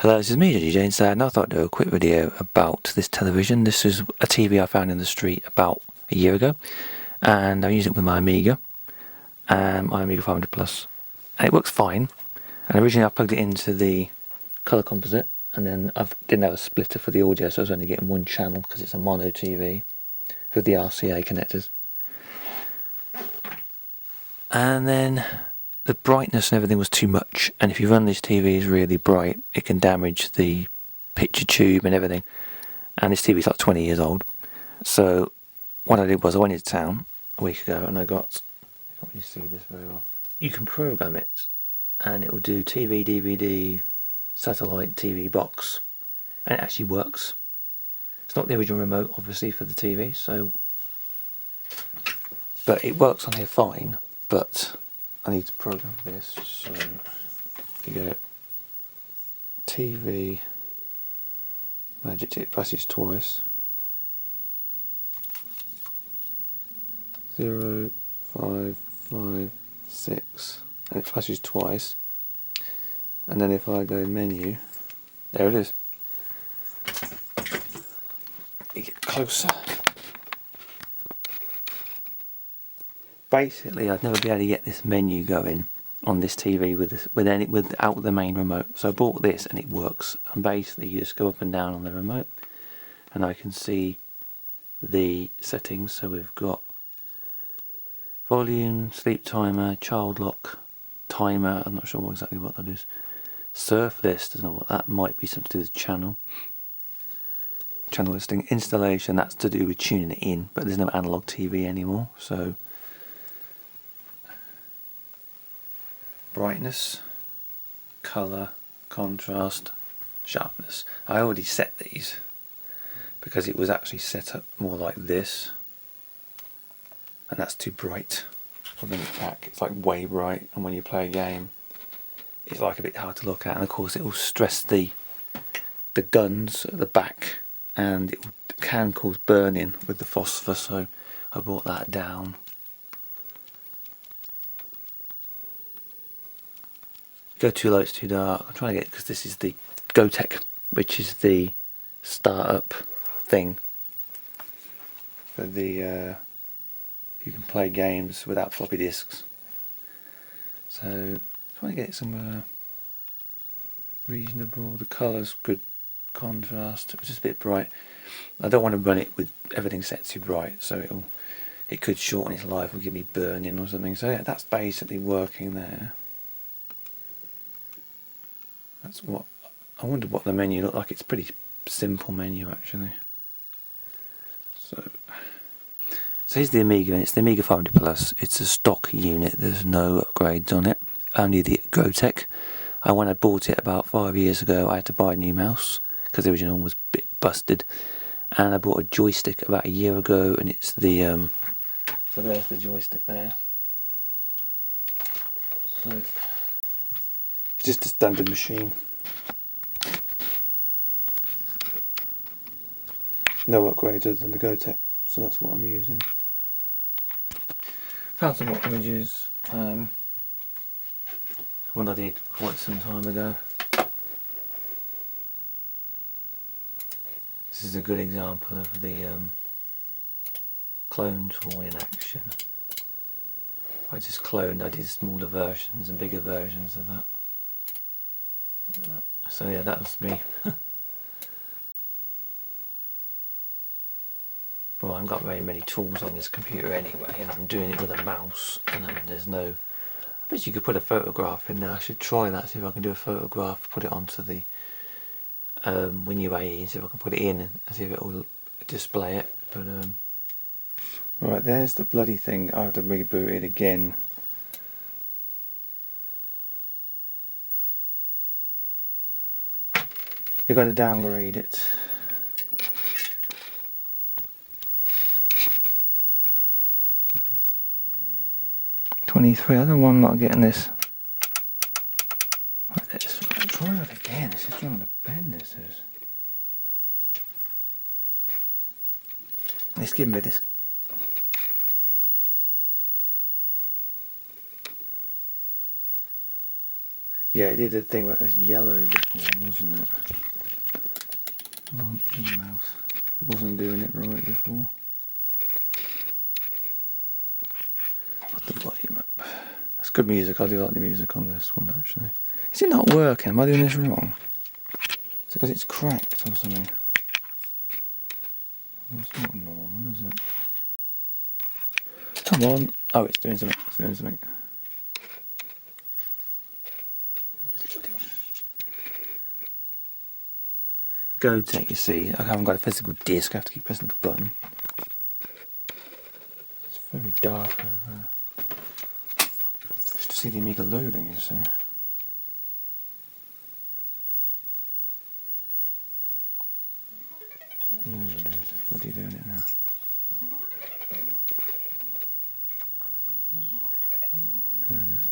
Hello, this is me, DJ, and I thought I'd do a quick video about this television. This is a TV I found in the street about a year ago, and I'm using it with my Amiga, and my Amiga 500 Plus, and it works fine. And originally I plugged it into the colour composite, and then I didn't have a splitter for the audio, so I was only getting one channel because it's a mono TV with the RCA connectors. And then the brightness and everything was too much, and if you run these TVs really bright, it can damage the picture tube and everything. And this TV is like 20 years old. So what I did was I went into town a week ago and I can't really see this very well. You can program it and it will do TV, DVD, satellite TV box, and it actually works. It's not the original remote obviously for the TV, but it works on here fine. But I need to program this, so you go TV, magic it flashes twice, 0, 5, 5, 6, and it flashes twice. And then if I go menu, there it is. You get closer. Basically, I'd never be able to get this menu going on this TV without the main remote. So I bought this and it works. And basically, you just go up and down on the remote, and I can see the settings. So we've got volume, sleep timer, child lock, timer. I'm not sure exactly what that is. Surf list. I don't know what that might be. Something to do with channel listing, installation. That's to do with tuning it in. But there's no analog TV anymore. So brightness, colour, contrast, sharpness. I already set these because it was actually set up more like this, and that's too bright. I'll bring it back. It's like way bright, and when you play a game it's like a bit hard to look at, and of course it will stress the guns at the back, and it can cause burning with the phosphor, so I brought that down. Go too low, it's too dark. I'm trying to get, because this is the GoTech, which is the startup thing for the you can play games without floppy disks. So trying to get some reasonable. The colour's good contrast. It was just a bit bright. I don't want to run it with everything set too bright, so it could shorten its life or give me burning or something. So yeah, that's basically working there. That's what I wonder what the menu looked like. It's a pretty simple menu actually. So here's the Amiga, and it's the Amiga 500 Plus. It's a stock unit. There's no upgrades on it. Only the GoTech. And when I bought it about 5 years ago, I had to buy a new mouse because the original was a bit busted. And I bought a joystick about a year ago, and it's the so there's the joystick there. So it's just a standard machine. No upgrades other than the GoTech, so that's what I'm using. Found some more images. One I did quite some time ago. This is a good example of the clone tool in action. I just cloned. I did smaller versions and bigger versions of that. So yeah, that was me. Well, I haven't got very many tools on this computer anyway, and I'm doing it with a mouse, and there's no... I bet you could put a photograph in there. I should try that, see if I can do a photograph, put it onto the WinUAE, and see if I can put it in and see if it will display it. But right, there's the bloody thing. I have to reboot it again. You're going to downgrade it. I don't know why I'm not getting this. Let's try that again. This is trying to bend this. Let's give me this. Yeah, it did a thing where it was yellow before, wasn't it? Oh, the mouse. It wasn't doing it right before. Put the volume up. That's good music. I do like the music on this one actually. Is it not working? Am I doing this wrong? Is it because it's cracked or something? It's not normal, is it? Come on. Oh, it's doing something. It's doing something. Go take your seat. I haven't got a physical disc. I have to keep pressing the button. It's very dark over there. Just to see the Amiga loading, you see. There it is. Bloody doing it now. There it is.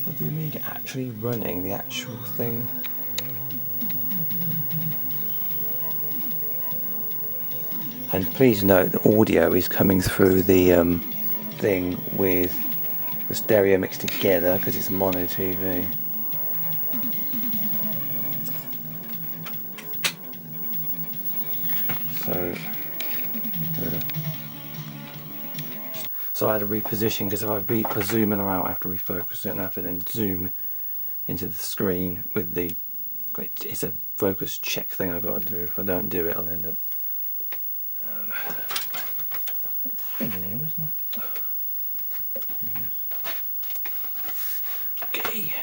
With the Amiga actually running the actual thing. And please note the audio is coming through the thing with the stereo mixed together because it's a mono TV. So I had to reposition because if I zoom in or out I have to refocus it and I have to then zoom into the screen with the, it's a focus check thing I've got to do. If I don't do it I'll end up thing in here, wasn't it? Okay.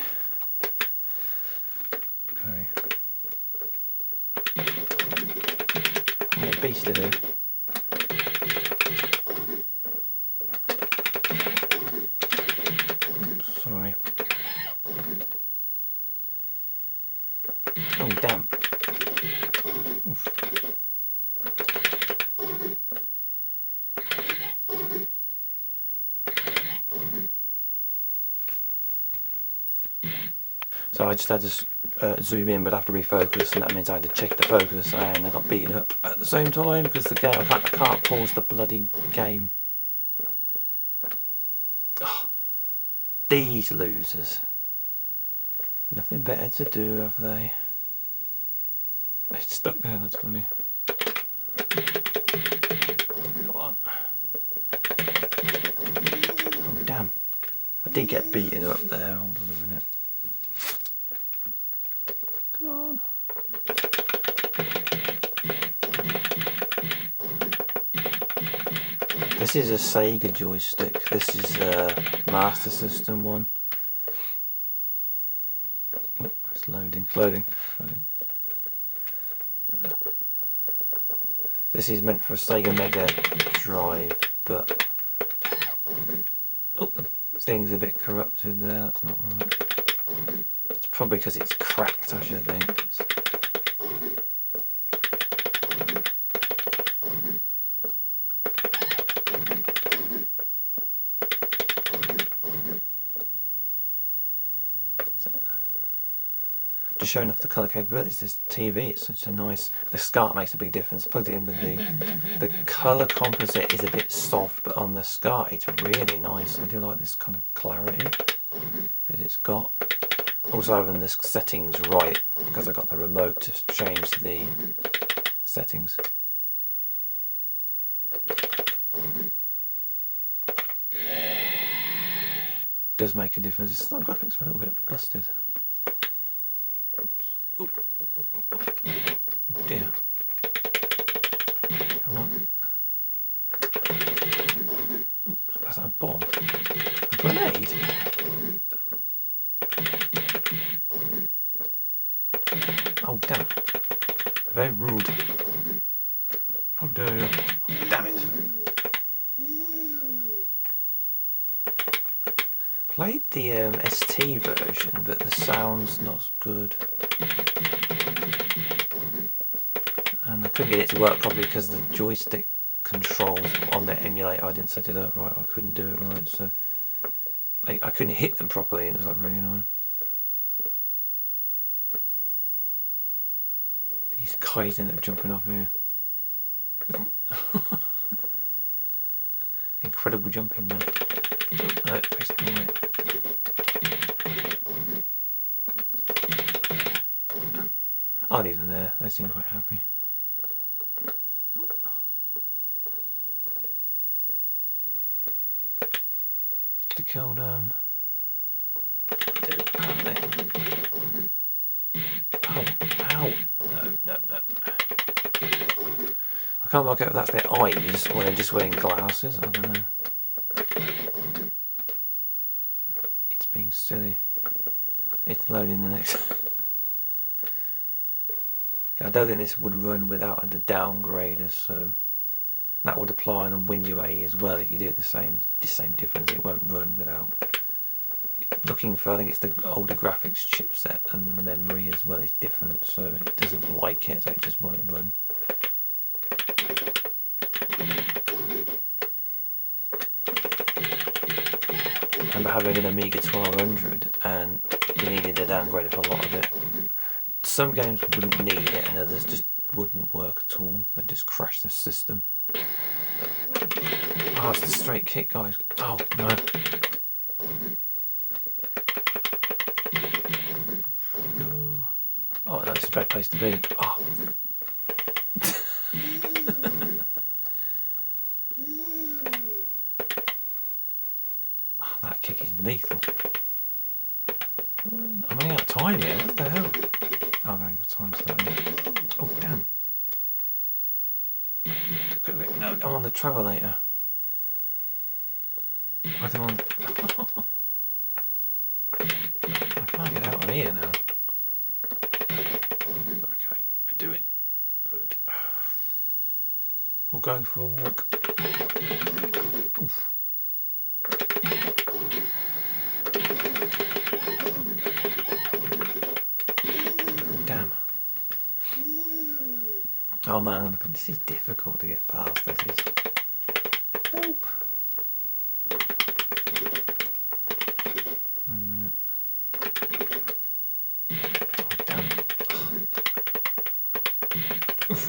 I'm a beast to do. Sorry. Oh damn. Oof. So I just had to zoom in but I have to refocus, and that means I had to check the focus and I got beaten up at the same time because the game, I can't pause the bloody game. Oh, these losers. Nothing better to do, have they? It's stuck there, that's funny. Go on. Oh damn. I did get beaten up there, hold on a minute. Come on. This is a Sega joystick. This is a Master System one. Oh, it's loading, loading. This is meant for a Sega Mega Drive, but oh, the thing's a bit corrupted there. That's not right. It's probably because it's cracked, I should think. Just showing off the colour capabilities. This TV, it's such a nice. The SCART makes a big difference. Plugged it in with the colour composite is a bit soft, but on the SCART it's really nice. I do like this kind of clarity that it's got. Also having the settings right because I got the remote to change the settings. Does make a difference. The graphics are a little bit busted. Dear. Come on. Oops, that's a bomb. A grenade? Oh damn. Very rude. How dare you. Oh, damn it. Played the ST version, but the sound's not as good. And I couldn't get it to work properly because the joystick controls on the emulator, I didn't set it up right, I couldn't do it right, so I couldn't hit them properly and it was like really annoying. These guys end up jumping off here. Incredible jumping, man. No, basically right. I'll leave them there, they seem quite happy. To kill them. Apparently. Ow, ow. No. I can't work out if that's their eyes or they're just wearing glasses, I don't know. It's being silly. It's loading the next. I don't think this would run without the downgrader, so that would apply on the WinUAE as well. If you do the same difference, it won't run without. Looking for, I think it's the older graphics chipset and the memory as well is different, so it doesn't like it, so it just won't run. I remember having an Amiga 1200 and you needed a downgrader for a lot of it. Some games wouldn't need it and others just wouldn't work at all. They'd just crash the system. Oh, it's the straight kick, guys. Oh, no. No. Oh, that's a bad place to be. Oh. Oh, that kick is lethal. I'm running out of time here. What the hell? Oh, no, my time's starting. Oh, damn. No, I'm on the travelator. I don't want. I can't get out of here now. Okay, we're doing good. We're going for a walk. Oof. Damn. Oh man, this is difficult to get past. This is. Nope. Wait a minute. Oh damn. Oof.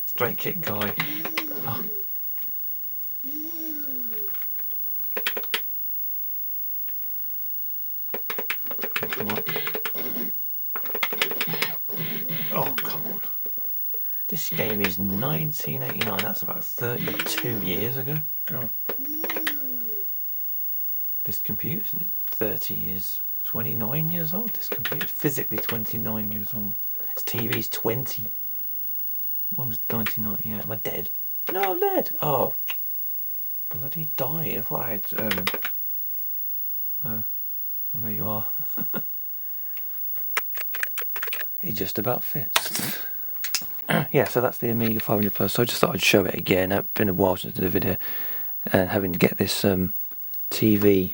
Straight kick guy. Oh. Come on. Oh, come on. This game is 1989. That's about 32 years ago. God. This computer, isn't it? 30 years, 29 years old. This computer is physically 29 years old. This TV's 20. When was 1998? Am I dead? No, I'm dead. Oh. Bloody die. I thought I had, well, there you are. It just about fits. Yeah, so that's the Amiga 500 Plus. So I just thought I'd show it again. It's been a while since I did a video, and having to get this TV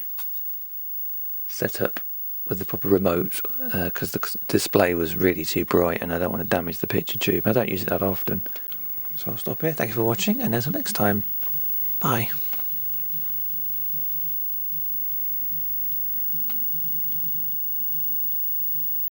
set up with the proper remote because the display was really too bright, and I don't want to damage the picture tube. I don't use it that often. So I'll stop here. Thank you for watching, and until next time, bye.